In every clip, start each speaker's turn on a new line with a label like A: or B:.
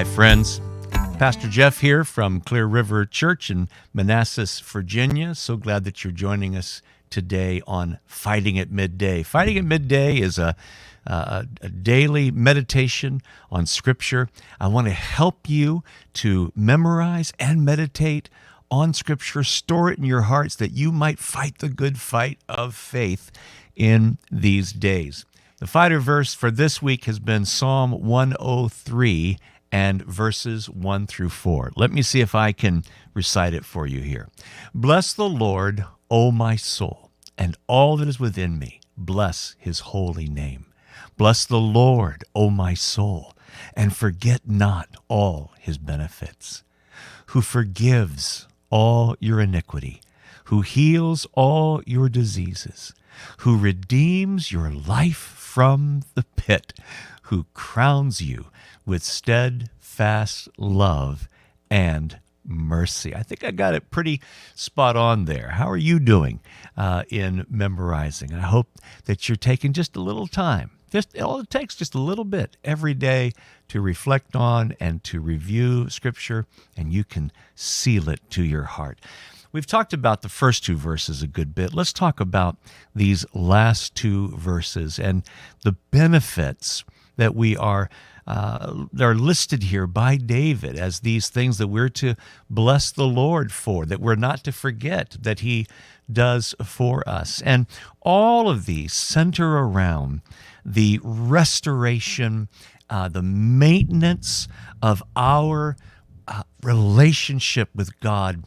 A: Hi, friends. Pastor Jeff here from Clear River Church in Manassas, Virginia. So glad that you're joining us today on Fighting at Midday. Fighting at Midday is a daily meditation on Scripture. I want to help you to memorize and meditate on Scripture, store it in your hearts that you might fight the good fight of faith in these days. The fighter verse for this week has been Psalm 103 and verses 1 through 4. Let me see if I can recite it for you here. Bless the Lord, O my soul, and all that is within me. Bless his holy name. Bless the Lord, O my soul, and forget not all his benefits, who forgives all your iniquity, who heals all your diseases, who redeems your life from the pit, who crowns you with steadfast love and mercy. I think I got it pretty spot on there. How are you doing in memorizing? I hope that you're taking just a little time. All it takes just a little bit every day to reflect on and to review Scripture, and you can seal it to your heart. We've talked about the first two verses a good bit. Let's talk about these last two verses and the benefits that are listed here by David as these things that we're to bless the Lord for, that we're not to forget that he does for us. And all of these center around the restoration, the maintenance of our relationship with God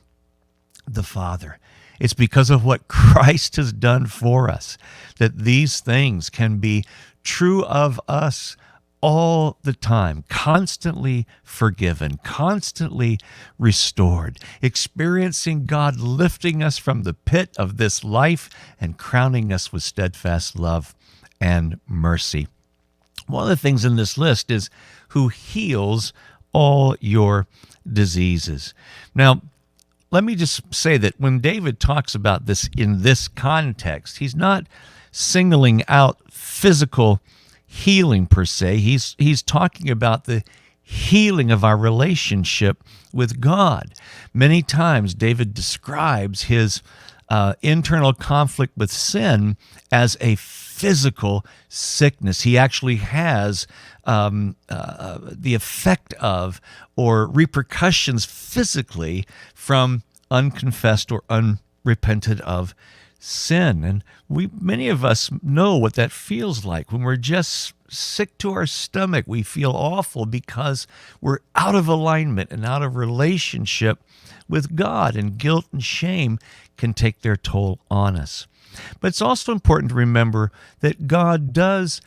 A: the Father. It's because of what Christ has done for us that these things can be true of us all the time, constantly forgiven, constantly restored, experiencing God lifting us from the pit of this life and crowning us with steadfast love and mercy. One of the things in this list is who heals all your diseases. Now, let me just say that when David talks about this in this context, he's not singling out physical healing per se. He's talking about the healing of our relationship with God. Many times David describes his internal conflict with sin as a physical sickness. He actually has the effect of or repercussions physically from unconfessed or unrepented of sin. And many of us know what that feels like when we're just sick to our stomach. We feel awful because we're out of alignment and out of relationship with God, and guilt and shame can take their toll on us. But it's also important to remember that God does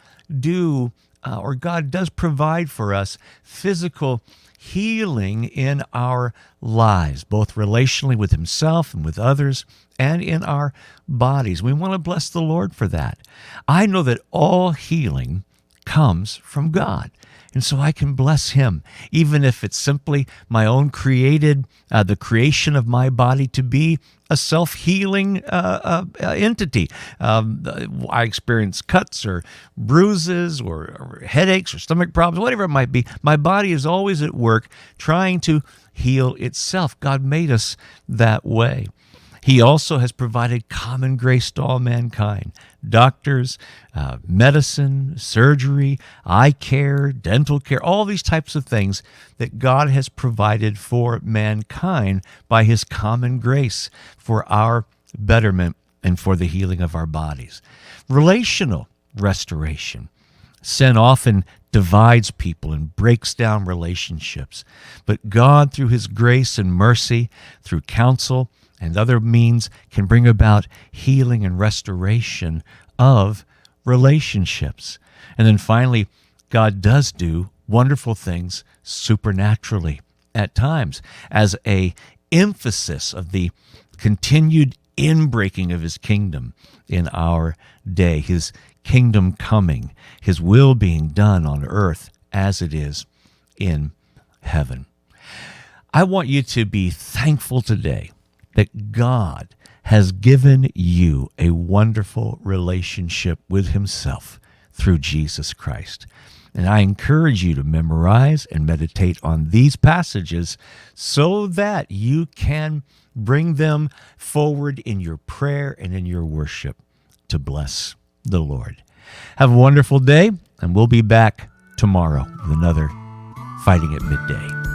A: provide for us physical healing in our lives, both relationally with himself and with others, and in our bodies. We want to bless the Lord for that. I know that all healing comes from God, and so I can bless him, even if it's simply my own the creation of my body to be a self-healing entity. I experience cuts or bruises or headaches or stomach problems, whatever it might be. My body is always at work trying to heal itself. God made us that way. He also has provided common grace to all mankind. Doctors, medicine, surgery, eye care, dental care, all these types of things that God has provided for mankind by his common grace for our betterment and for the healing of our bodies. Relational restoration. Sin often divides people and breaks down relationships. But God, through his grace and mercy, through counsel and other means, can bring about healing and restoration of relationships. And then finally, God does do wonderful things supernaturally at times as an emphasis of the continued inbreaking of his kingdom in our day, his kingdom coming, his will being done on earth as it is in heaven. I want you to be thankful today that God has given you a wonderful relationship with himself through Jesus Christ. And I encourage you to memorize and meditate on these passages so that you can bring them forward in your prayer and in your worship to bless the Lord. Have a wonderful day, and we'll be back tomorrow with another Fighting at Midday.